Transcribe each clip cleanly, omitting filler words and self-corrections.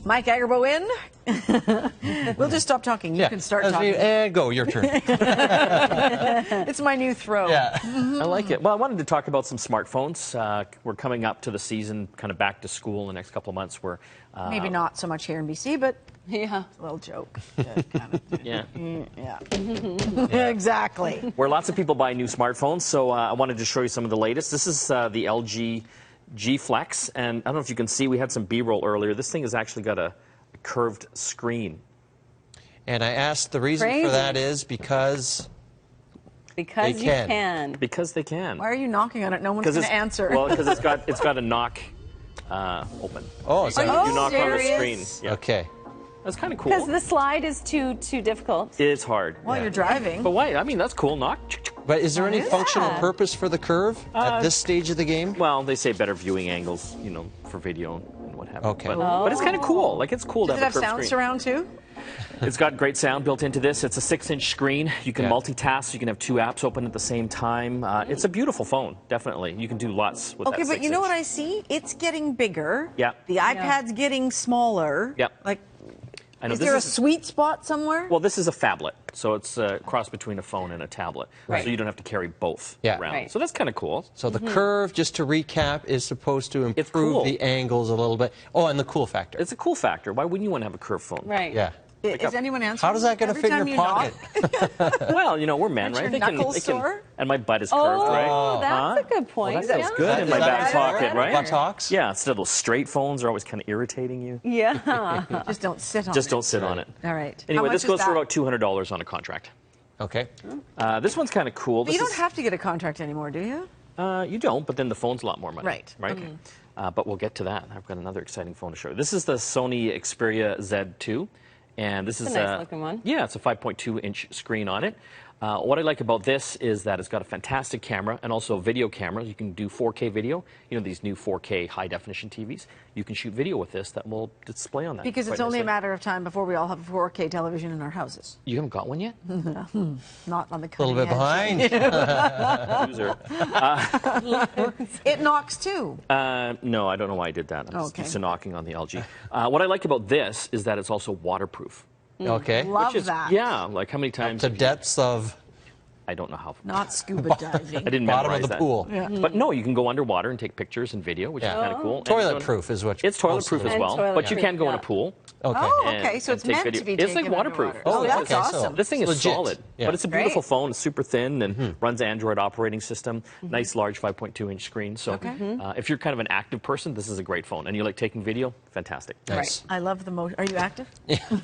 Mike Agerbo in. We'll just stop talking. You can start talking. And go, your turn. It's my new throw. Yeah. I like it. Well, I wanted to talk about some smartphones. We're coming up to the season, kind of back to school in the next couple of months. Where Maybe not so much here in BC, but Yeah. a little joke. yeah, Yeah. Exactly. where lots of people buy new smartphones. So I wanted to show you some of the latest. This is the LG G Flex, and I don't know if you can see. We had some B-roll earlier. This thing has actually got a curved screen. And I asked the reason for that is because Because They you can. can. Because they can. Why are you knocking on it? No one's going to answer. Well, because it's got a knock open. Oh, so you knock on the screen. Yeah. Okay. That's kind of cool. Because the slide is too difficult. It is hard. While you're driving. But why? I mean, that's cool. Knock. But is there any functional purpose for the curve at this stage of the game? Well, they say better viewing angles, you know, for video and what have you. Okay. But it's kind of cool. Like, it's cool Does to it have have a curved sound screen. surround too? It's got great sound built into this. It's a 6-inch screen. You can multitask. You can have 2 apps open at the same time. It's a beautiful phone, definitely. You can do lots with that. Okay, but you know 6-inch. what I see? It's getting bigger. Yeah. The iPad's getting smaller. Yeah. Like, I know is this there a sweet spot somewhere? Well, this is a phablet, so it's a cross between a phone and a tablet. Right. So you don't have to carry both Yeah. around. Right. So that's kind of cool. So the curve, just to recap, is supposed to It's improve cool. the angles a little bit. Oh, and the cool factor. It's a cool factor. Why wouldn't you want to have a curved phone? Right. Yeah. Is anyone answering? How does that going to Every fit in time your you pocket? knock? Well, you know, we're men, Aren't right? your knuckles sore? And my butt is curved, Oh, right? that's a good point. Well, that feels good in Is my that back better? pocket, right? Buttocks? Yeah, instead of those straight phones are always kind of irritating you. Yeah. Just don't sit on Just it. don't sit on it. All right. Anyway, How this much goes is for that? about $200 on a contract. Okay. This one's kind of cool. But you don't have to get a contract anymore, do you? You don't, but then the phone's a lot more money. Right. Right? But we'll get to that. I've got another exciting phone to show you. This is the Sony Xperia Z2. And this is a nice looking one. Yeah, it's a 5.2-inch screen on it. What I like about this is that it's got a fantastic camera and also a video camera. You can do 4K video. You know, these new 4K high-definition TVs. You can shoot video with this that will display on that. Because it's quite only a nicely. matter of time before we all have a 4K television in our houses. You haven't got one yet? Not on the A little bit behind. Loser. It knocks too. No, I don't know why I did that. I'm just Okay. used to knocking on the LG. What I like about this is that it's also waterproof. Okay. Love Which is, that. yeah, like how many times? To depths of I don't know how. Not scuba diving. I didn't bottom memorize of the that. pool. But no, you can go underwater and take pictures and video, which is kind of cool. And Toilet so- proof is what It's toilet proof as And well, toilet but you proof, can go in a yeah. pool. Okay. Oh, and- okay. So and it's take meant video. to be It's taken like waterproof. underwater. Oh, That's okay, so- awesome. This thing is Legit. solid, Yeah. but it's a beautiful Great. phone. It's super thin and runs Android operating system. Nice large 5.2-inch screen. So if you're kind of an active person, this is a great phone. And you like taking video, fantastic. Nice. I love the motion. Are you active?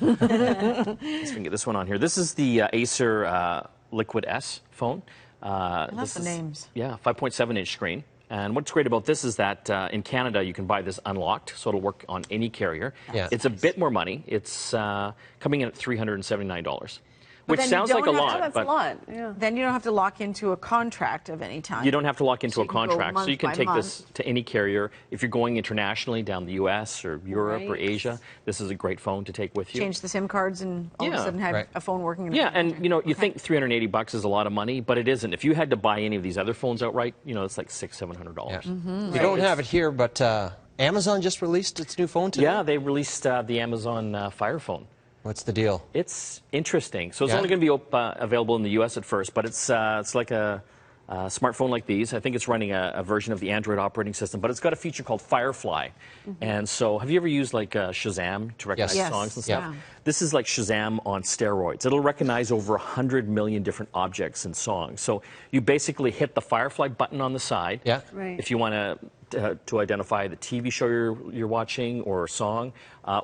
Let's get this one on here. This is the Acer Liquid S phone. I love the names. Yeah, 5.7-inch screen. And what's great about this is that in Canada, you can buy this unlocked, so it'll work on any carrier. Yeah. It's a bit more money. It's coming in at $379, which then you sounds like a don't have- lot. That's but a lot. Yeah. Then you don't have to lock into a contract of any type. You don't have to lock into So a you can go contract, so you month can by take this month. to any carrier. If you're going internationally down the U.S. or Europe or Right. Asia, this is a great phone to take with you. Change the SIM cards and all of a Yeah. sudden have Right. a phone working. In a Yeah, phone and contract. you know, you Okay. think $380 is a lot of money, but it isn't. If you had to buy any of these other phones outright, you know, it's like $600-700. Yeah. We don't have it here, but Amazon just released its new phone today. Yeah, they released the Amazon Fire phone. What's the deal? It's interesting. So it's Yeah. only going to be available in the U.S. at first, but it's like a smartphone like these. I think it's running a version of the Android operating system, but it's got a feature called Firefly. And so have you ever used like Shazam to recognize Yes. songs and Yes. stuff? Yeah. This is like Shazam on steroids. It'll recognize over 100 million different objects and songs. So you basically hit the Firefly button on the side. Yeah. Right. If you want to identify the TV show you're watching or a song,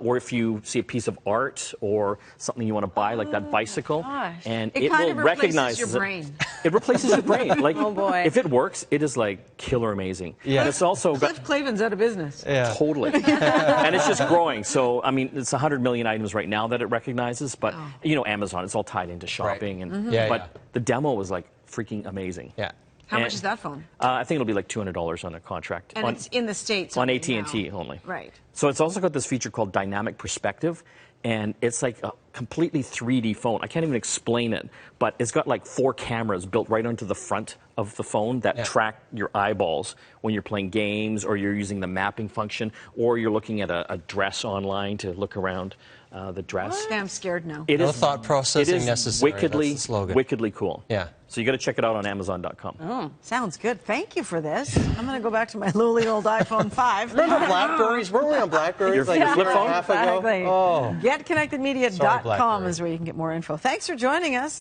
or if you see a piece of art or something you want to buy, like that bicycle, gosh. and It it kind will of replaces recognize your it. brain. It replaces your brain. Like, Oh, boy. if it works, it is like killer amazing. Yeah. And it's also got Cliff Clavin's out of business. Yeah. totally, and it's just growing. So I mean, it's 100 million items right now that it recognizes, but you know, Amazon, it's all tied into shopping, and Yeah, but yeah. the demo was like freaking amazing. Yeah. How And- much is that phone? I think it'll be like $200 on a contract. And it's in the States. on only AT&T now. only. Right. So it's also got this feature called dynamic perspective, and it's like completely 3D phone. I can't even explain it, but it's got like 4 cameras built right onto the front of the phone that track your eyeballs when you're playing games, or you're using the mapping function, or you're looking at a dress online to look around the dress. Okay, I'm scared now. No thought processing necessary. Wickedly, That's the slogan. wickedly cool. Yeah. So you got to check it out on Amazon.com. Oh, sounds good. Thank you for this. I'm going to go back to my lowly old iPhone 5. Remember Blackberries? Weren't we on Blackberries Your like a flip year and a phone? half ago? Exactly. Oh. GetConnectedMedia.com Sorry, is where you can get more info. Thanks for joining us.